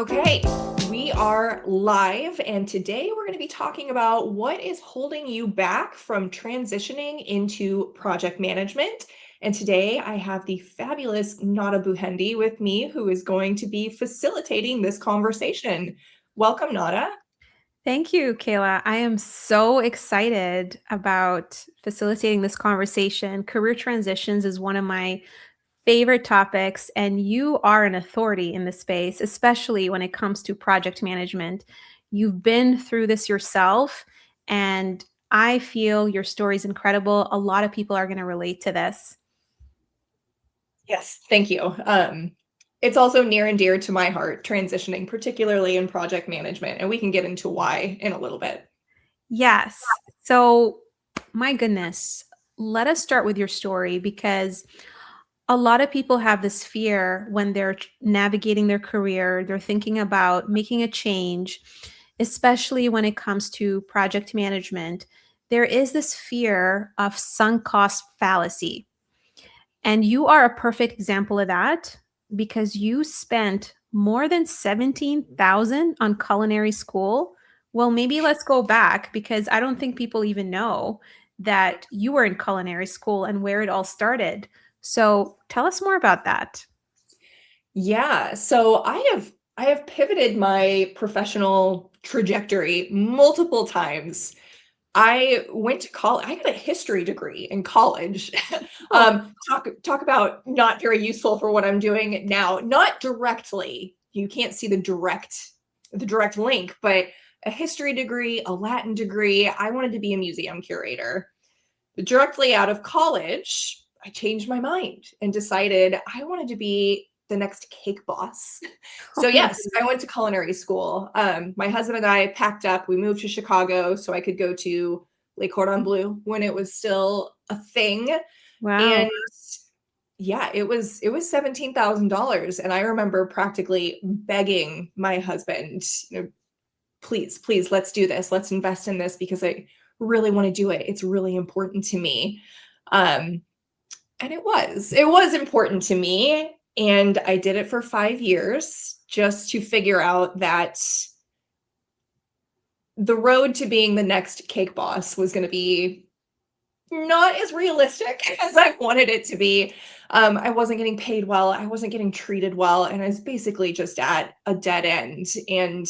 Okay, we are live, and today we're going to be talking about what is holding you back from transitioning into project management. And today I have the fabulous Nada Buhendi with me, who is going to be facilitating this conversation. Welcome, Nada. Thank you, Kayla. I am so excited about facilitating this conversation. Career transitions is one of my favorite topics, and you are an authority in this space, especially when it comes to project management. You've been through this yourself, and I feel your story is incredible. A lot of people are going to relate to this. Yes, thank you. It's also near and dear to my heart, transitioning, particularly in project management, and we can get into why in a little bit. Yes. So, my goodness, let us start with your story because a lot of people have this fear when they're navigating their career. They're thinking about making a change, especially when it comes to project management. There is this fear of sunk cost fallacy. And you are a perfect example of that because you spent more than 17,000 on culinary school. Well, maybe let's go back because I don't think people even know that you were in culinary school and where it all started. So, tell us more about that. Yeah, so I have pivoted my professional trajectory multiple times. I went to college. I got a history degree in college. Oh, Talk about not very useful for what I'm doing now. Not directly. You can't see the direct link, but a history degree, a Latin degree. I wanted to be a museum curator. Directly out of college, I changed my mind and decided I wanted to be the next cake boss. So oh my yes, I went to culinary school. My husband and I packed up. We moved to Chicago so I could go to Le Cordon Bleu when it was still a thing. wow. And yeah, it was $17,000, and I remember practically begging my husband, please, please, let's do this. Let's invest in this because I really want to do it. It's really important to me. Um, and it was important to me. And I did it for 5 years just to figure out that the road to being the next cake boss was going to be not as realistic as I wanted it to be. I wasn't getting paid well. I wasn't getting treated well. And I was basically just at a dead end. And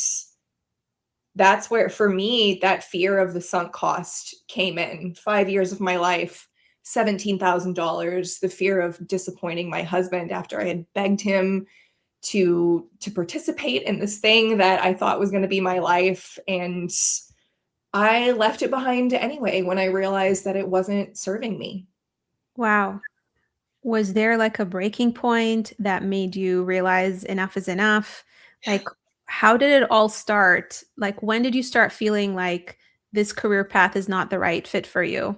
that's where, for me, that fear of the sunk cost came in. 5 years of my life, $17,000, the fear of disappointing my husband after I had begged him to participate in this thing that I thought was going to be my life. And I left it behind anyway when I realized that it wasn't serving me. Wow. Was there like a breaking point that made you realize enough is enough? Like, how did it all start? Like, when did you start feeling like this career path is not the right fit for you?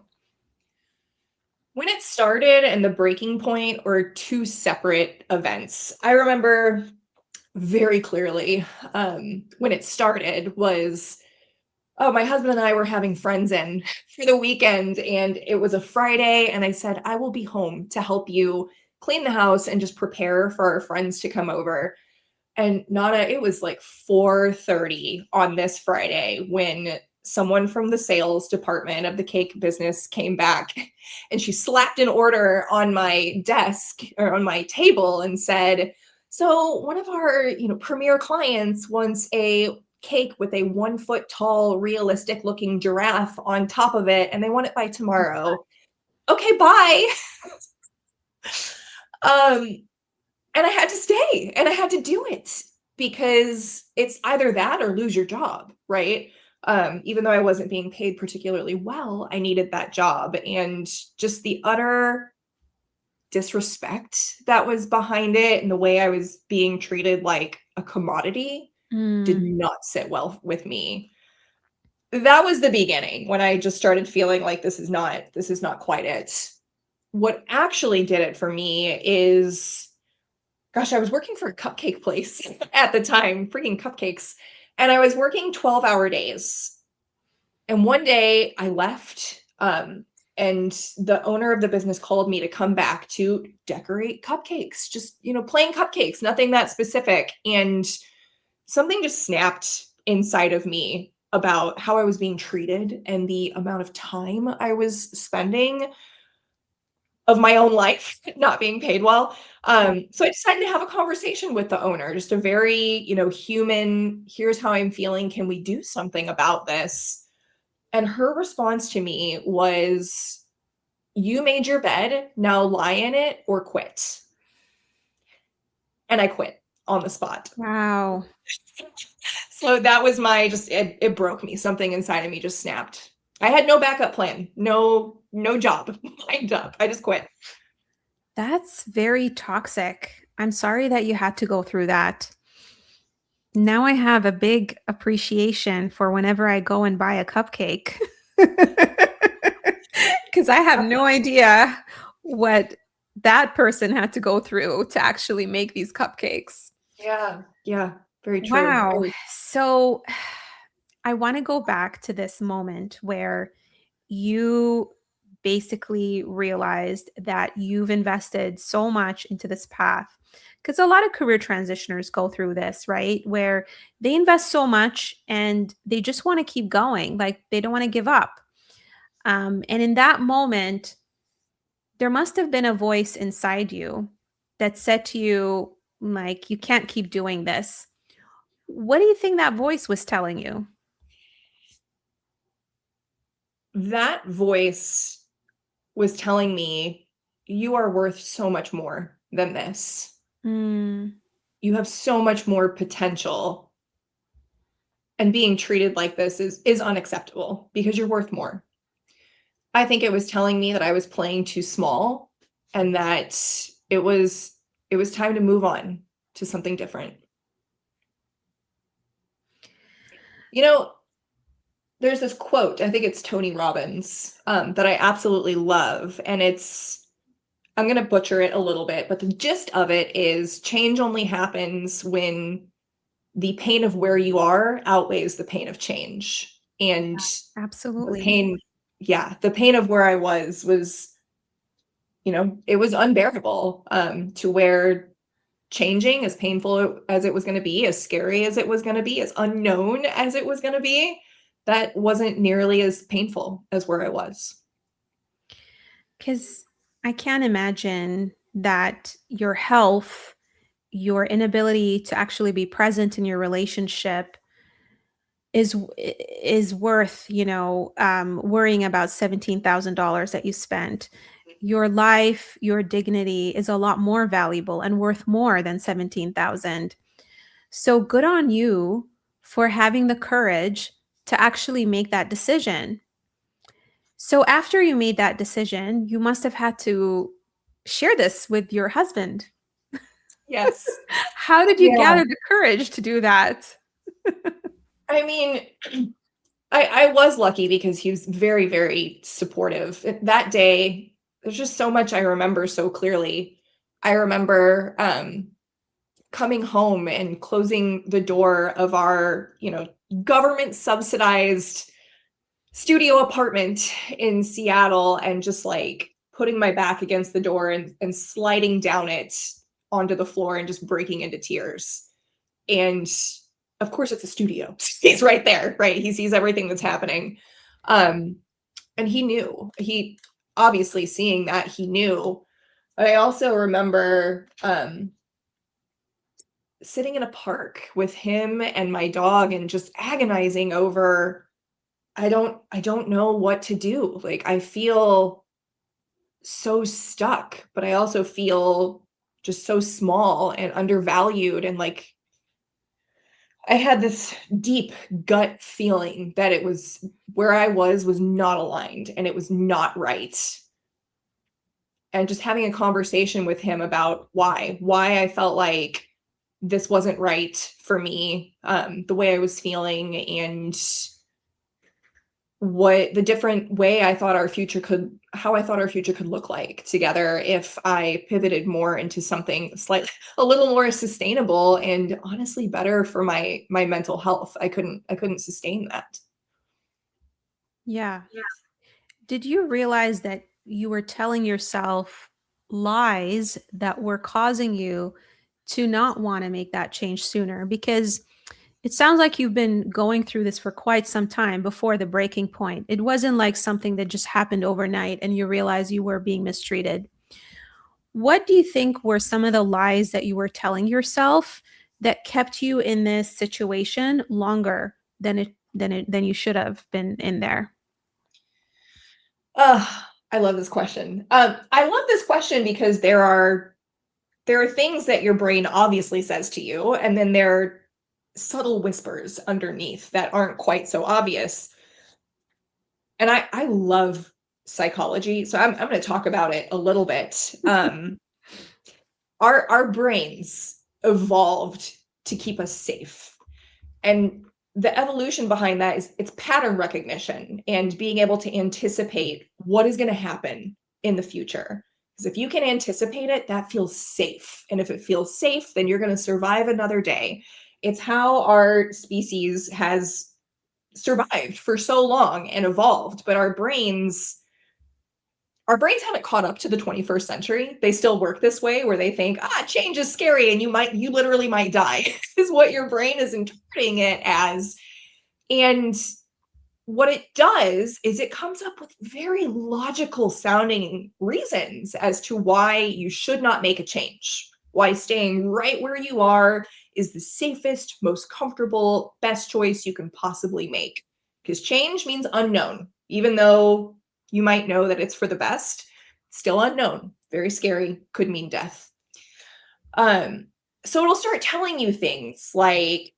When it started and the breaking point were two separate events. I remember very clearly, when it started was, oh, my husband and I were having friends in for the weekend, and it was a Friday, and I said, I will be home to help you clean the house and just prepare for our friends to come over. And Nana, it was like 4:30 on this Friday when someone from the sales department of the cake business came back, and she slapped an order on my desk or on my table and said, so one of our, premier clients wants a cake with a 1 foot tall, realistic looking giraffe on top of it, and they want it by tomorrow. Okay, bye. Um, and I had to stay and I had to do it because it's either that or lose your job, right? Even though I wasn't being paid particularly well, I needed that job. And just the utter disrespect that was behind it and the way I was being treated like a commodity did Mm, not sit well with me. That was the beginning when I just started feeling like this is not quite it. What actually did it for me is, gosh, I was working for a cupcake place at the time, freaking cupcakes, and I was working 12-hour days. And one day I left, and the owner of the business called me to come back to decorate cupcakes, just, plain cupcakes, nothing that specific. And something just snapped inside of me about how I was being treated and the amount of time I was spending of my own life not being paid well. So I decided to have a conversation with the owner, just a very, human, here's how I'm feeling. Can we do something about this? And her response to me was, you made your bed, now lie in it or quit. And I quit on the spot. Wow. So that was it broke me. Something inside of me just snapped. I had no backup plan, no job lined up. I just quit. That's very toxic. I'm sorry that you had to go through that. Now I have a big appreciation for whenever I go and buy a cupcake. Because I have no idea what that person had to go through to actually make these cupcakes. Yeah, yeah, very true. Wow. So I want to go back to this moment where you basically realized that you've invested so much into this path. Because a lot of career transitioners go through this, right? Where they invest so much and they just want to keep going, like they don't want to give up. And in that moment, there must have been a voice inside you that said to you, like, you can't keep doing this. What do you think that voice was telling you? That voice was telling me, you are worth so much more than this. Mm, You have so much more potential. And being treated like this is unacceptable because you're worth more. I think it was telling me that I was playing too small and that it was it was time to move on to something different. You know, there's this quote, I think it's Tony Robbins, that I absolutely love, and I'm going to butcher it a little bit, but the gist of it is change only happens when the pain of where you are outweighs the pain of change. And the absolutely. pain, yeah, the pain of where I was, it was unbearable, to where changing, as painful as it was going to be, as scary as it was going to be, as unknown as it was going to be, that wasn't nearly as painful as where I was. Because I can't imagine that your health, your inability to actually be present in your relationship is worth, worrying about $17,000 that you spent. Your life, your dignity is a lot more valuable and worth more than 17,000. So good on you for having the courage to actually make that decision. So after you made that decision, you must have had to share this with your husband. Yes. How did you Yeah. gather the courage to do that? I mean, I was lucky because he was very, very supportive. That day, there's just so much I remember so clearly. I remember coming home and closing the door of our, government subsidized studio apartment in Seattle and just like putting my back against the door and sliding down it onto the floor and just breaking into tears. And of course, it's a studio. He's right there, right? He sees everything that's happening. Um, and he knew. He obviously seeing that he knew. I also remember sitting in a park with him and my dog and just agonizing over I don't know what to do. Like I feel so stuck, but I also feel just so small and undervalued and like I had this deep gut feeling that it was where I was not aligned and it was not right. And just having a conversation with him about why I felt like this wasn't right for me, the way I was feeling and what the different way I thought our future could how I thought our future could look like together if I pivoted more into something slightly a little more sustainable and honestly better for my mental health. I couldn't sustain that. Yeah. Did you realize that you were telling yourself lies that were causing you to not want to make that change sooner? Because It sounds like you've been going through this for quite some time before the breaking point. It wasn't like something that just happened overnight and you realized you were being mistreated. What do you think were some of the lies that you were telling yourself that kept you in this situation longer than you should have been in there? I love this question. I love this question because there are things that your brain obviously says to you, and then there are subtle whispers underneath that aren't quite so obvious. And I love psychology, so I'm going to talk about it a little bit. Our brains evolved to keep us safe, and the evolution behind that is it's pattern recognition and being able to anticipate what is going to happen in the future. Because if you can anticipate it, that feels safe. And if it feels safe, then you're going to survive another day. It's how our species has survived for so long and evolved, but our brains haven't caught up to the 21st century. They still work this way where they think, change is scary and you literally might die, is what your brain is interpreting it as. And what it does is it comes up with very logical sounding reasons as to why you should not make a change, why staying right where you are is the safest, most comfortable, best choice you can possibly make. Because change means unknown, even though you might know that it's for the best, still unknown, very scary, could mean death. So it'll start telling you things like,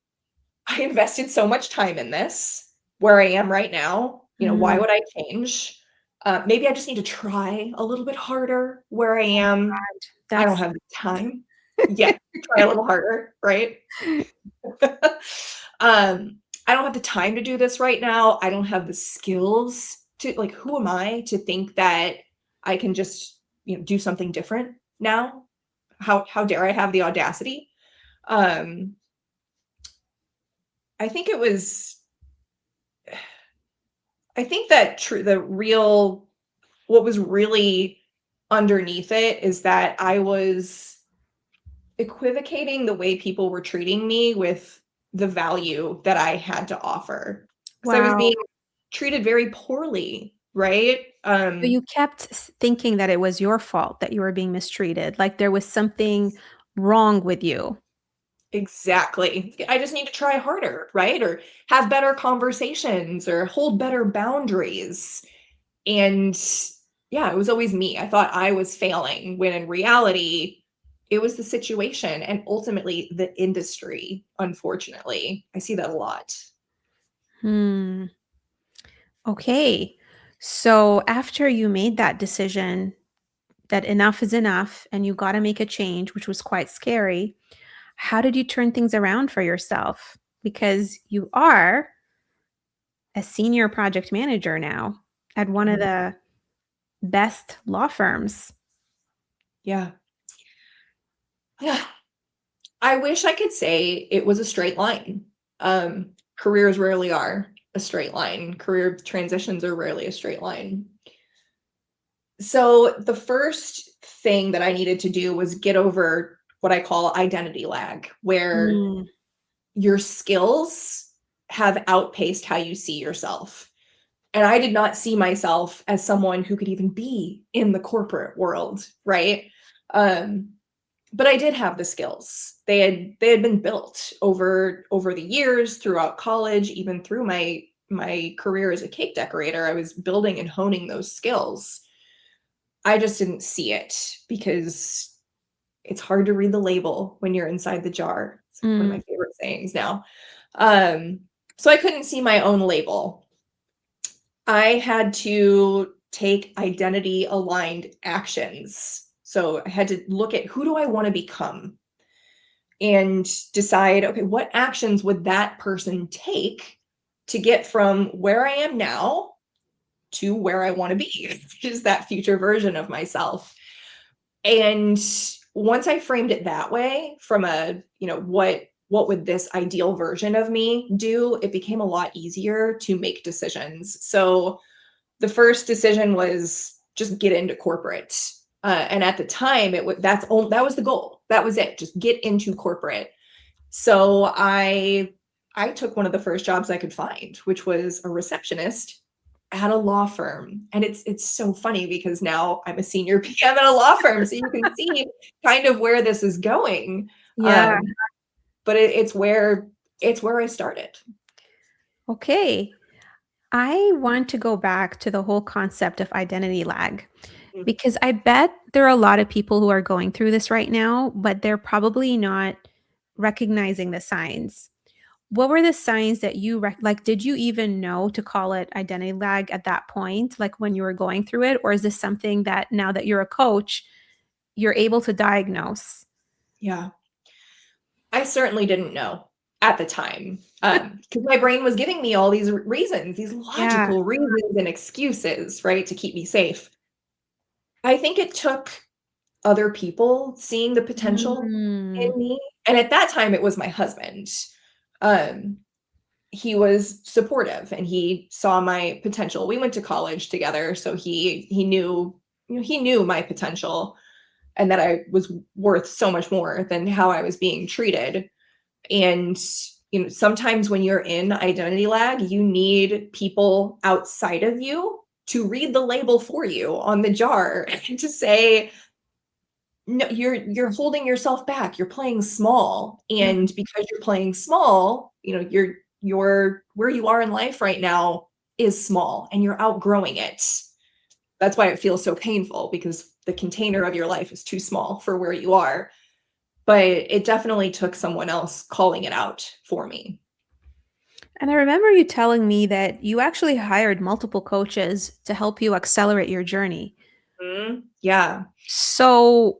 I invested so much time in this, where I am right now, why Mm, would I change? Maybe I just need to try a little bit harder where I am. I don't that's have the time. Yeah, try a little harder, right? I don't have the time to do this right now. I don't have the skills to, like, who am I to think that I can just, do something different now? How dare I have the audacity? Um, I think it was I think that the real what was really underneath it is that I was equivocating the way people were treating me with the value that I had to offer. Because I was wow. being treated very poorly, right? So you kept thinking that it was your fault that you were being mistreated, like there was something wrong with you. Exactly. I just need to try harder, right? Or have better conversations or hold better boundaries. And yeah, it was always me. I thought I was failing when in reality, it was the situation and ultimately the industry, unfortunately. I see that a lot. Hmm. Okay. So after you made that decision that enough is enough and you got to make a change, which was quite scary, how did you turn things around for yourself? Because you are a senior project manager now at one of Mhm. the best law firms. Yeah. Yeah. I wish I could say it was a straight line. Careers rarely are a straight line. Career transitions are rarely a straight line. So the first thing that I needed to do was get over what I call identity lag, where Mm, your skills have outpaced how you see yourself. And I did not see myself as someone who could even be in the corporate world, right? Um, but I did have the skills. They had been built over the years, throughout college, even through my career as a cake decorator. I was building and honing those skills. I just didn't see it because it's hard to read the label when you're inside the jar. It's one of mm, my favorite sayings now. Um, so I couldn't see my own label. I had to take identity aligned actions. So I had to look at, who do I want to become, and decide, okay, what actions would that person take to get from where I am now to where I want to be, which is that future version of myself. And once I framed it that way, from a, what would this ideal version of me do, it became a lot easier to make decisions. So the first decision was just get into corporate. And at the time, that was the goal. That was it. Just get into corporate. So I I took one of the first jobs I could find, which was a receptionist at a law firm. And it's so funny because now I'm a senior PM at a law firm, so you can see kind of where this is going. Yeah. But it's where I started. Okay. I want to go back to the whole concept of identity lag Mm. because I bet there are a lot of people who are going through this right now, but they're probably not recognizing the signs. What were the signs that you like? Did you even know to call it identity lag at that point, like when you were going through it? Or is this something that now that you're a coach, you're able to diagnose? Yeah. I certainly didn't know at the time, because my brain was giving me all these reasons, these Yeah. logical reasons and excuses, right, to keep me safe. I think it took other people seeing the potential Mm, in me, and at that time, it was my husband. Um, he was supportive, and he saw my potential. We went to college together, so he knew, he knew my potential and that I was worth so much more than how I was being treated. And sometimes when you're in identity lag, you need people outside of you to read the label for you on the jar and to say, no, you're holding yourself back, you're playing small, mm. and because you're playing small, you're where you are in life right now is small and you're outgrowing it. That's why it feels so painful, because the container of your life is too small for where you are. But it definitely took someone else calling it out for me. And I remember you telling me that you actually hired multiple coaches to help you accelerate your journey. Yeah. So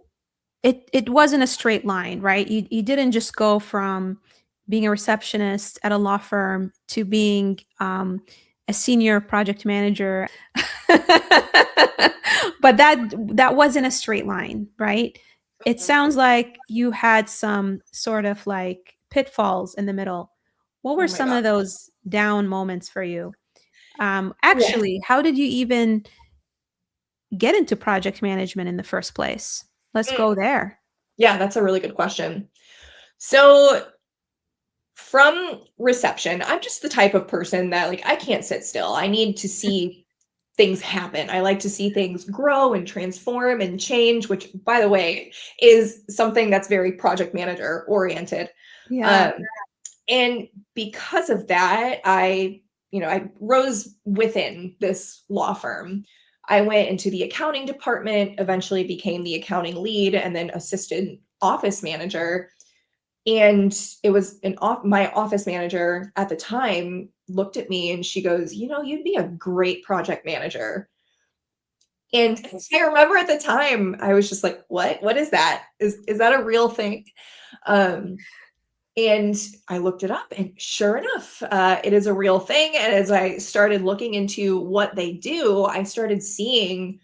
it wasn't a straight line, right? You didn't just go from being a receptionist at a law firm to being a senior project manager. But that wasn't a straight line, right? It sounds like you had some sort of like pitfalls in the middle. What were Oh my some god. of those down moments for you? Yeah. Actually, how did you even get into project management in the first place? Let's Mm. go there. Yeah, that's a really good question. So from reception, I'm just the type of person that, like, I can't sit still. I need to see things happen. I like to see things grow and transform and change, which, by the way, is something that's very project manager oriented. Yeah. Um, and because of that, I rose within this law firm. I went into the accounting department, eventually became the accounting lead, and then assistant office manager. And it was my office manager at the time looked at me and she goes, you'd be a great project manager. And I remember at the time I was just like, what is that? Is that a real thing? Um, and I looked it up, and sure enough, it is a real thing. And as I started looking into what they do, I started seeing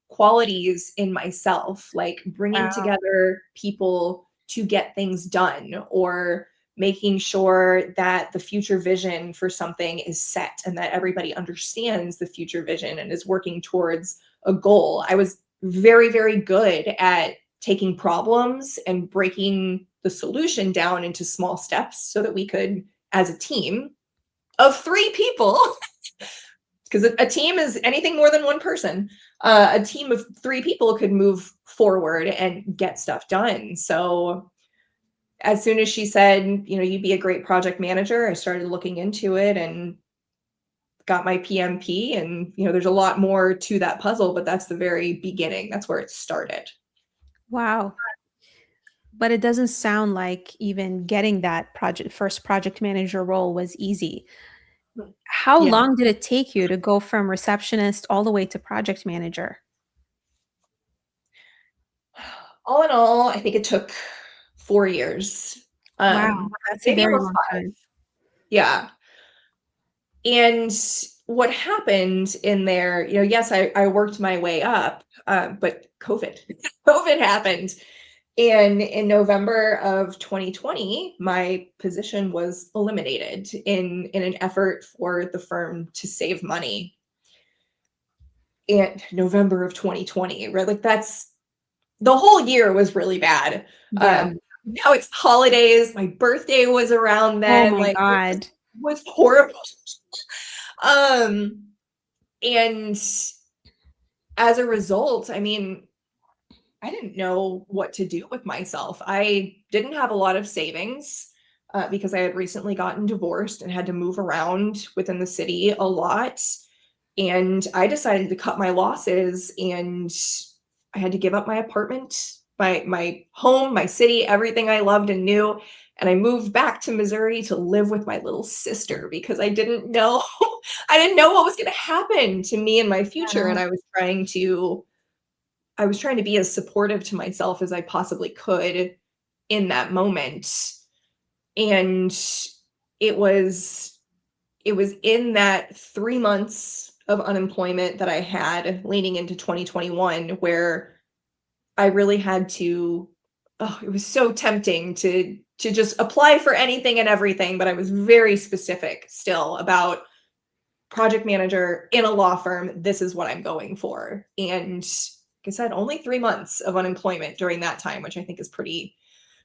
qualities in myself, like bringing Wow. together people to get things done, or making sure that the future vision for something is set and that everybody understands the future vision and is working towards a goal. I was very, very good at taking problems and breaking the solution down into small steps so that we could, as a team of 3 people, because a team is anything more than one person. A team of 3 people could move forward and get stuff done. So as soon as she said, you'd be a great project manager, I started looking into it and got my PMP. And there's a lot more to that puzzle, but that's the very beginning. That's where it started. Wow. But it doesn't sound like even getting that first project manager role was easy. How Yeah. long did it take you to go from receptionist all the way to project manager? All in all, I think it took 4 years. Wow, Um, that's a maybe very almost long 5. time. Yeah. And what happened in there, yes, I worked my way up, but COVID, COVID happened. And in November of 2020, my position was eliminated in an effort for the firm to save money. And November of 2020, right? Like, that's the whole year was really bad. Yeah. Um, now it's holidays. My birthday was around Oh then. my Like it God. was horrible. Um, and as a result, I mean, I didn't know what to do with myself. I didn't have a lot of savings because I had recently gotten divorced and had to move around within the city a lot. And I decided to cut my losses, and I had to give up my apartment, my home, my city, everything I loved and knew. And I moved back to Missouri to live with my little sister because I didn't know I didn't know what was going to happen to me in my future. Wow. And I was trying to be as supportive to myself as I possibly could in that moment. And it was it was in that 3 months of unemployment that I had leading into 2021 where I really had to it was so tempting to just apply for anything and everything, but I was very specific still about project manager in a law firm. This is what I'm going for. And like I said, only 3 months of unemployment during that time, which I think is pretty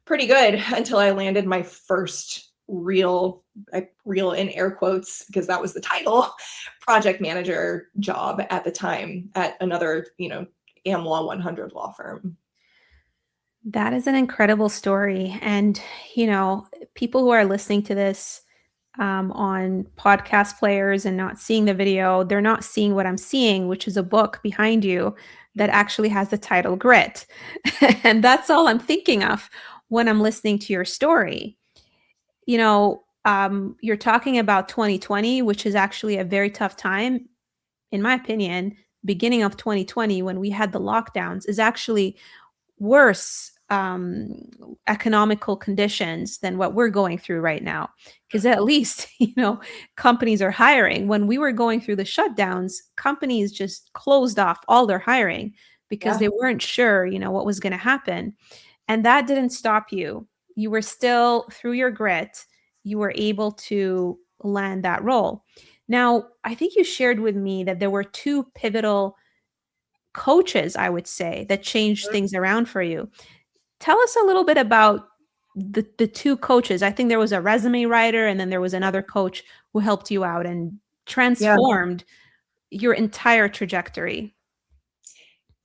good until I landed my first real in air quotes because that was the title project manager job at the time at another, AmLaw 100 law firm. That is an incredible story. And, you know, people who are listening to this on podcast players and not seeing the video, they're not seeing what I'm seeing, which is a book behind you that actually has the title Grit. And that's all I'm thinking of when I'm listening to your story. You're talking about 2020, which is actually a very tough time, in my opinion. Beginning of 2020, when we had the lockdowns, is actually worse economical conditions than what we're going through right now. Because at least, companies are hiring. When we were going through the shutdowns, companies just closed off all their hiring because Yeah. they weren't sure, what was going to happen. And that didn't stop you. You were still, through your grit, you were able to land that role. Now, I think you shared with me that there were two pivotal coaches, I would say, that changed things around for you. Tell us a little bit about the two coaches. I think there was a resume writer and then there was another coach who helped you out and Yeah. transformed your entire trajectory.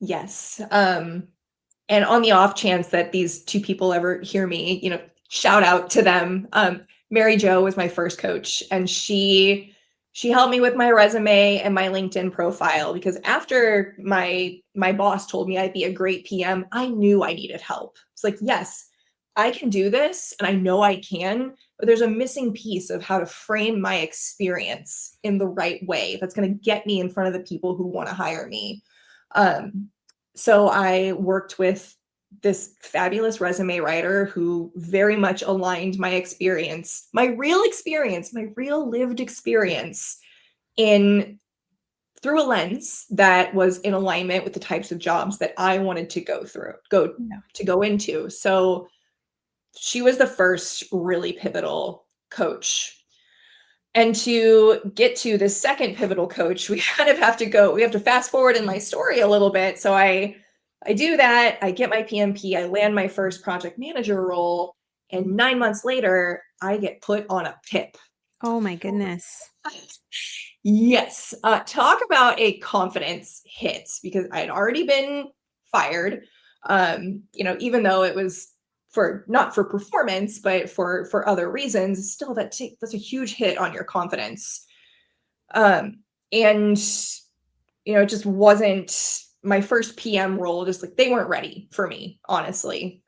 Yes. And on the off chance that these two people ever hear me, shout out to them. Mary Jo was my first coach, and she helped me with my resume and my LinkedIn profile because after my boss told me I'd be a great PM, I knew I needed help. It's like, yes, I can do this and I know I can, but there's a missing piece of how to frame my experience in the right way that's going to get me in front of the people who want to hire me. Um, so I worked with this fabulous resume writer who very much aligned my real lived experience in through a lens that was in alignment with the types of jobs that I wanted to Yeah. go into. So she was the first really pivotal coach. And to get to the second pivotal coach, we have to fast forward in my story a little bit. So I do that, I get my PMP, I land my first project manager role, and 9 months later, I get put on a PIP. Oh my goodness. Yes, talk about a confidence hit because I'd already been fired. Even though it was for not for performance, but for other reasons, still that's a huge hit on your confidence. And it just wasn't my first PM role. Just like they weren't ready for me, honestly.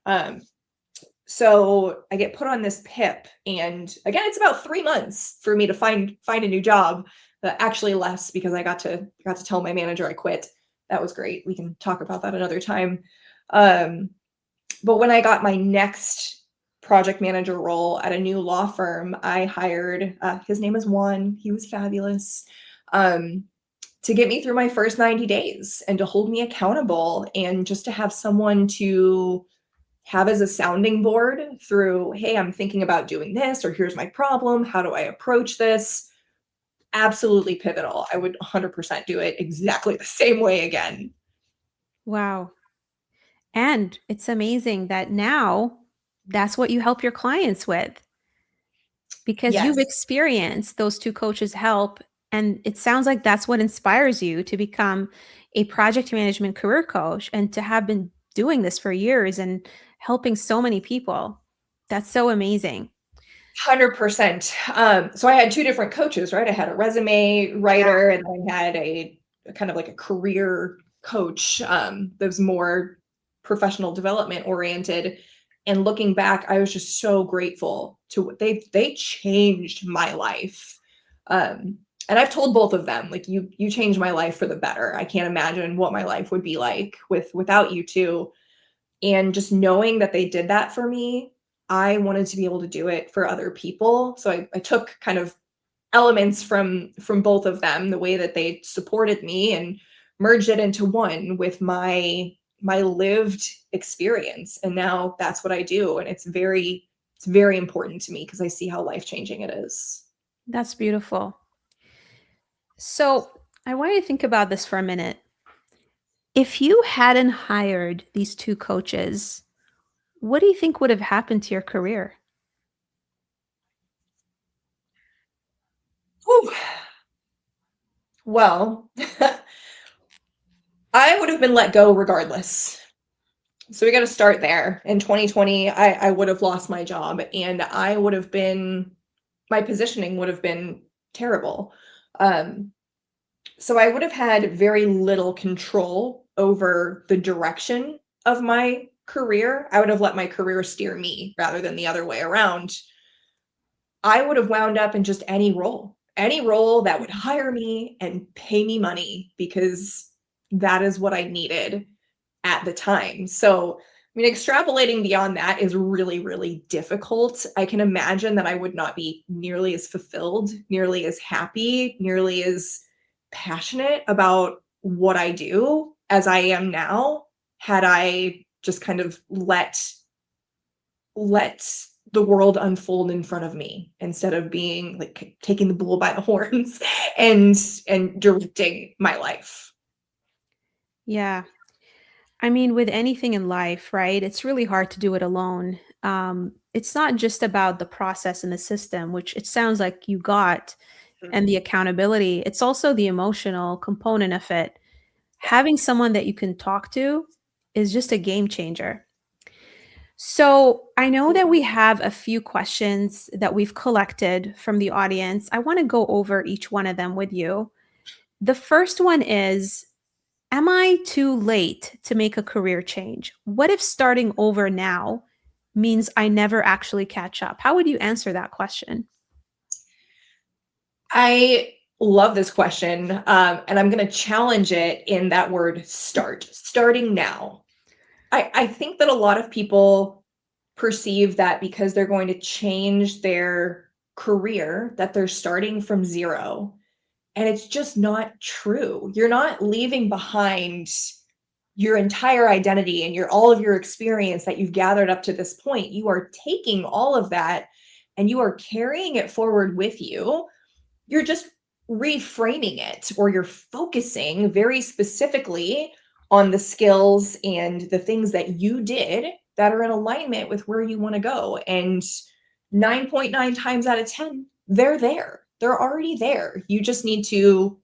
So I get put on this PIP, and again, it's about 3 months for me to find a new job. Actually, less because I got to tell my manager I quit. That was great. We can talk about that another time. Um, but when I got my next project manager role at a new law firm, I hired. His name is Juan. He was fabulous. Um, to get me through my first 90 days and to hold me accountable and just to have someone to have as a sounding board through, hey, I'm thinking about doing this, or here's my problem. How do I approach this? Absolutely pivotal. I would 100% do it exactly the same way again. Wow. And it's amazing that now That's what you help your clients with because you've Yes, experienced those two coaches' help. And it sounds like that's what inspires you to become a project management career coach and to have been doing this for years and helping so many people. That's so amazing. 100%. So I had two different coaches, right? I had a resume writer, and I had a kind of like a career coach that was more professional development oriented. And looking back, I was just so grateful to what they changed my life. And I've told both of them, like, you changed my life for the better. I can't imagine what my life would be like without you two. And just knowing that they did that for me, I wanted to be able to do it for other people. So I took kind of elements from both of them, the way that they supported me, and merged it into one with my lived experience. And now that's what I do. And it's very important to me because I see how life changing it is. That's beautiful. So I want you to think about this for a minute. If you hadn't hired these two coaches, what do you think would have happened to your career? Whew. Well, I would have been let go regardless. So we got to start there. In 2020, I would have lost my job, and I would have been, my positioning would have been terrible. Um, so I would have had very little control over the direction of my career. I would have let my career steer me rather than the other way around. I would have wound up in just any role that would hire me and pay me money because that is what I needed at the time. So, I mean, extrapolating beyond that is really, really difficult. I can imagine that I would not be nearly as fulfilled, nearly as happy, nearly as passionate about what I do as I am now had I just kind of let the world unfold in front of me instead of being like taking the bull by the horns and directing my life. Yeah. I mean, with anything in life, right? It's really hard to do it alone. It's not just about the process and the system, which it sounds like you got, and the accountability. It's also the emotional component of it. Having someone that you can talk to is just a game changer. So I know that we have a few questions that we've collected from the audience. I want to go over each one of them with you. The first one is, am I too late to make a career change? What if starting over now means I never actually catch up? How would you answer that question? I love this question, and I'm going to challenge it in that word start, starting now. I think that a lot of people perceive that because they're going to change their career, that they're starting from zero. And it's just not true. You're not leaving behind your entire identity and all of your experience that you've gathered up to this point. You are taking all of that and you are carrying it forward with you. You're just reframing it, or you're focusing very specifically on the skills and the things that you did that are in alignment with where you want to go. And 9.9 times out of 10, they're there. They're already there. You just need to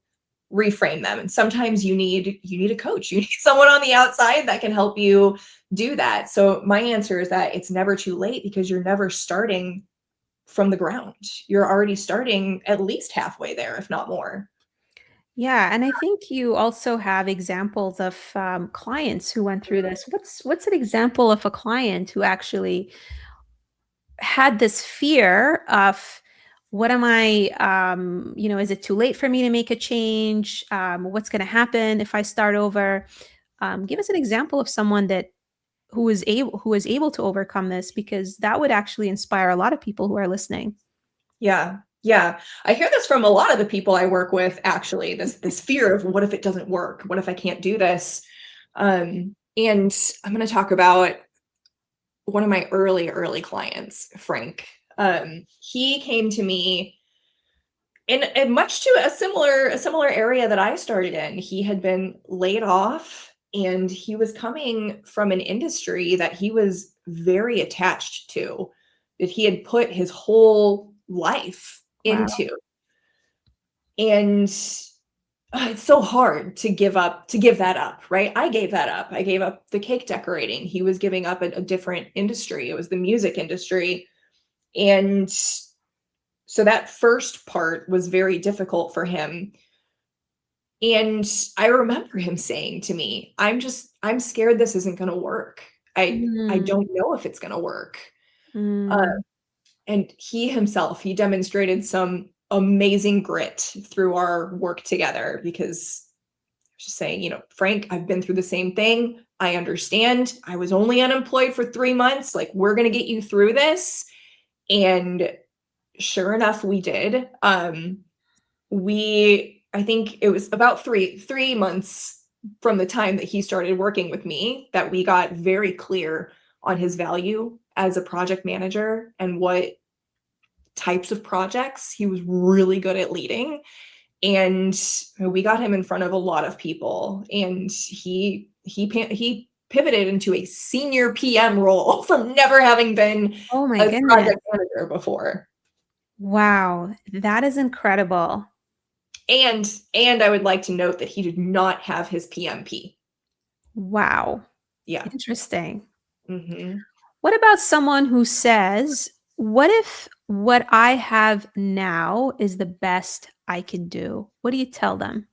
reframe them. And sometimes you need a coach. You need someone on the outside that can help you do that. So my answer is that it's never too late because you're never starting from the ground. You're already starting at least halfway there, if not more. Yeah, and I think you also have examples of clients who went through this. What's an example of a client who actually had this fear of what am I, is it too late for me to make a change? What's going to happen if I start over? Give us an example of someone that who is able to overcome this, because that would actually inspire a lot of people who are listening. Yeah. Yeah. I hear this from a lot of the people I work with, actually, this fear of what if it doesn't work? What if I can't do this? And I'm going to talk about one of my early clients, Frank. He came to me in much to a similar area that I started in. He had been laid off And he was coming from an industry that he was very attached to, that he had put his whole life Wow. into. And it's so hard to give that up, right? I gave that up. I gave up the cake decorating. He was giving up a different industry. It was the music industry. And so that first part was very difficult for him. And I remember him saying to me, I'm scared this isn't going to work. I Mm, don't know if it's going to work. Uh, mm. and he himself, he demonstrated some amazing grit through our work together, because just saying, Frank, I've been through the same thing. I understand. I was only unemployed for 3 months. Like, we're going to get you through this. And sure enough, we did. I think it was about three months from the time that he started working with me that we got very clear on his value as a project manager and what types of projects he was really good at leading. And we got him in front of a lot of people, and he pivoted into a senior PM role from never having been Oh my a goodness. project manager before. Wow, that is incredible. And I would like to note that he did not have his PMP. Wow. Yeah. Interesting. Hmm. What about someone who says, what if what I have now is the best I can do? What do you tell them?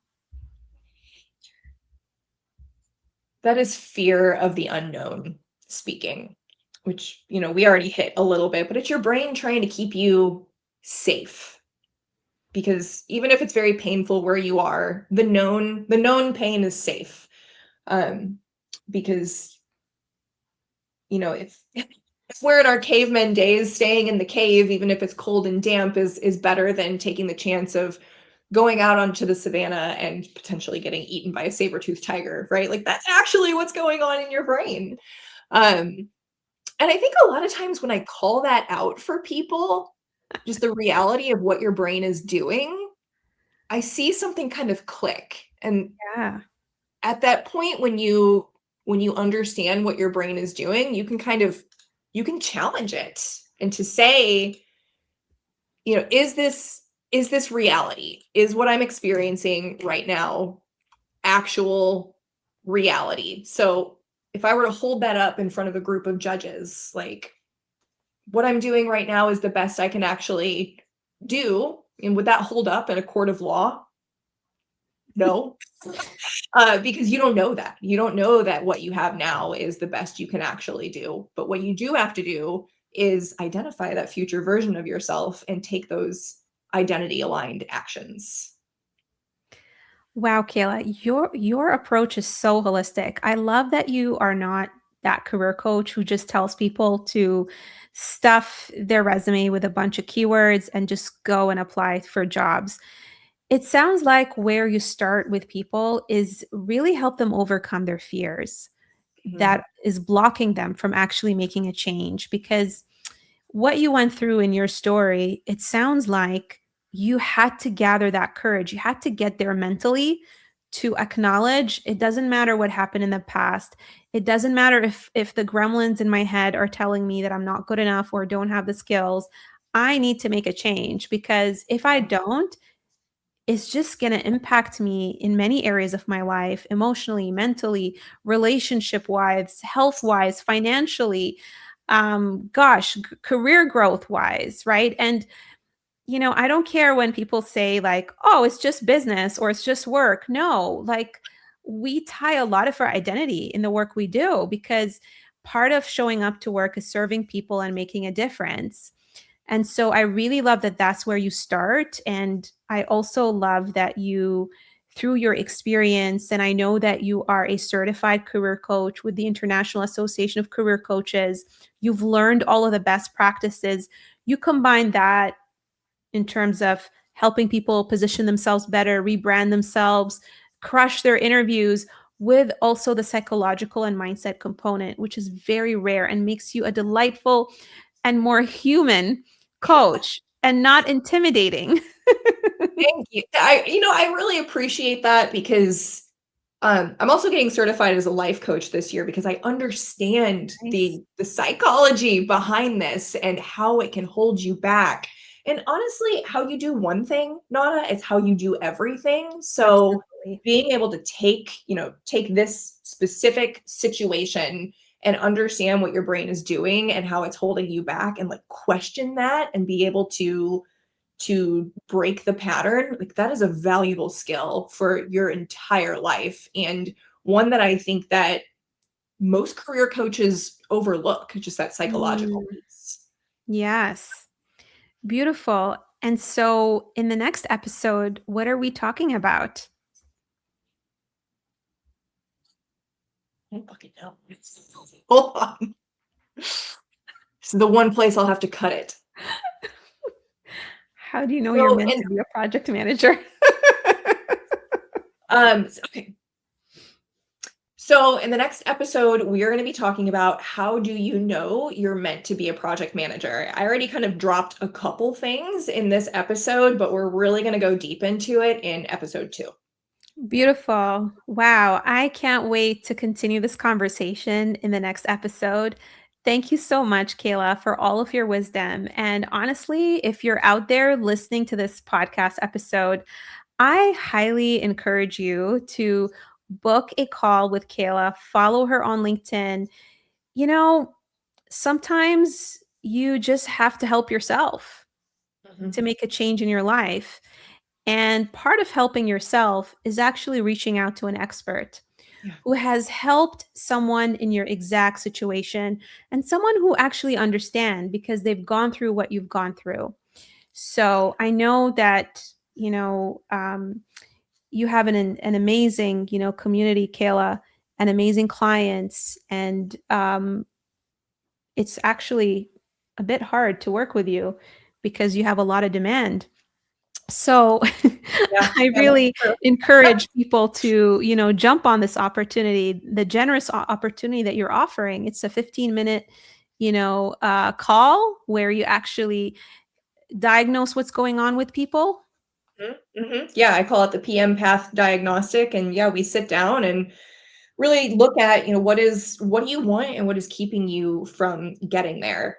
That is fear of the unknown speaking, which, we already hit a little bit, but it's your brain trying to keep you safe, because even if it's very painful where you are, the known pain is safe. Um, because if we're in our caveman days, staying in the cave, even if it's cold and damp, is better than taking the chance of going out onto the savannah and potentially getting eaten by a saber-toothed tiger, right? Like, that's actually what's going on in your brain. Um, and I think a lot of times when I call that out for people, just the reality of what your brain is doing, I see something kind of click. And Yeah. at that point, when you understand what your brain is doing, you can challenge it, and to say, is this reality? Is what I'm experiencing right now actual reality? So if I were to hold that up in front of a group of judges, like, what I'm doing right now is the best I can actually do, and would that hold up in a court of law? No. Because you don't know that. You don't know that what you have now is the best you can actually do. But what you do have to do is identify that future version of yourself and take those identity aligned actions. Wow, Kayla, your approach is so holistic. I love that you are not that career coach who just tells people to stuff their resume with a bunch of keywords and just go and apply for jobs. It sounds like where you start with people is really help them overcome their fears Mhm. that is blocking them from actually making a change, because what you went through in your story, it sounds like you had to gather that courage. You had to get there mentally to acknowledge it doesn't matter what happened in the past. It doesn't matter if the gremlins in my head are telling me that I'm not good enough or don't have the skills. I need to make a change, because if I don't, it's just going to impact me in many areas of my life, emotionally, mentally, relationship wise, health wise, financially, career growth wise, right? And I don't care when people say like, oh, it's just business or it's just work. No, like, we tie a lot of our identity in the work we do, because part of showing up to work is serving people and making a difference. And so I really love that that's where you start. And I also love that you, through your experience, and I know that you are a certified career coach with the International Association of Career Coaches, you've learned all of the best practices. You combine that in terms of helping people position themselves better, rebrand themselves, crush their interviews, with also the psychological and mindset component, which is very rare and makes you a delightful and more human coach and not intimidating. Thank you. I really appreciate that, because I'm also getting certified as a life coach this year because I understand Nice. the psychology behind this and how it can hold you back. And honestly, how you do one thing, Nana, is how you do everything. So Absolutely. being able to take this specific situation and understand what your brain is doing and how it's holding you back and like question that and be able to break the pattern, like that is a valuable skill for your entire life and one that I think that most career coaches overlook, just that psychological Mm, piece. yes. Beautiful. And so, in the next episode, what are we talking about? I don't fucking know. Hold on. This is the one place I'll have to cut it. How do you know you're So, meant and to be a project manager? okay. So, in the next episode, we are going to be talking about how do you know you're meant to be a project manager. I already kind of dropped a couple things in this episode, but we're really going to go deep into it in episode 2. Beautiful. Wow. I can't wait to continue this conversation in the next episode. Thank you so much, Kayla, for all of your wisdom. And honestly, if you're out there listening to this podcast episode, I highly encourage you to book a call with Kayla, follow her on LinkedIn. You know, sometimes you just have to help yourself to Mhm. make a change in your life. And part of helping yourself is actually reaching out to an expert Yeah. who has helped someone in your exact situation and someone who actually understand because they've gone through what you've gone through. So I know that, you have an amazing, community, Kayla, and amazing clients. And it's actually a bit hard to work with you because you have a lot of demand. So Yeah. I Yeah, that's really true. encourage people to, jump on this opportunity, the generous opportunity that you're offering. It's a 15-minute, call where you actually diagnose what's going on with people. Mhm, mhm. Yeah, I call it the PM path diagnostic, and yeah, we sit down and really look at, what do you want and what is keeping you from getting there.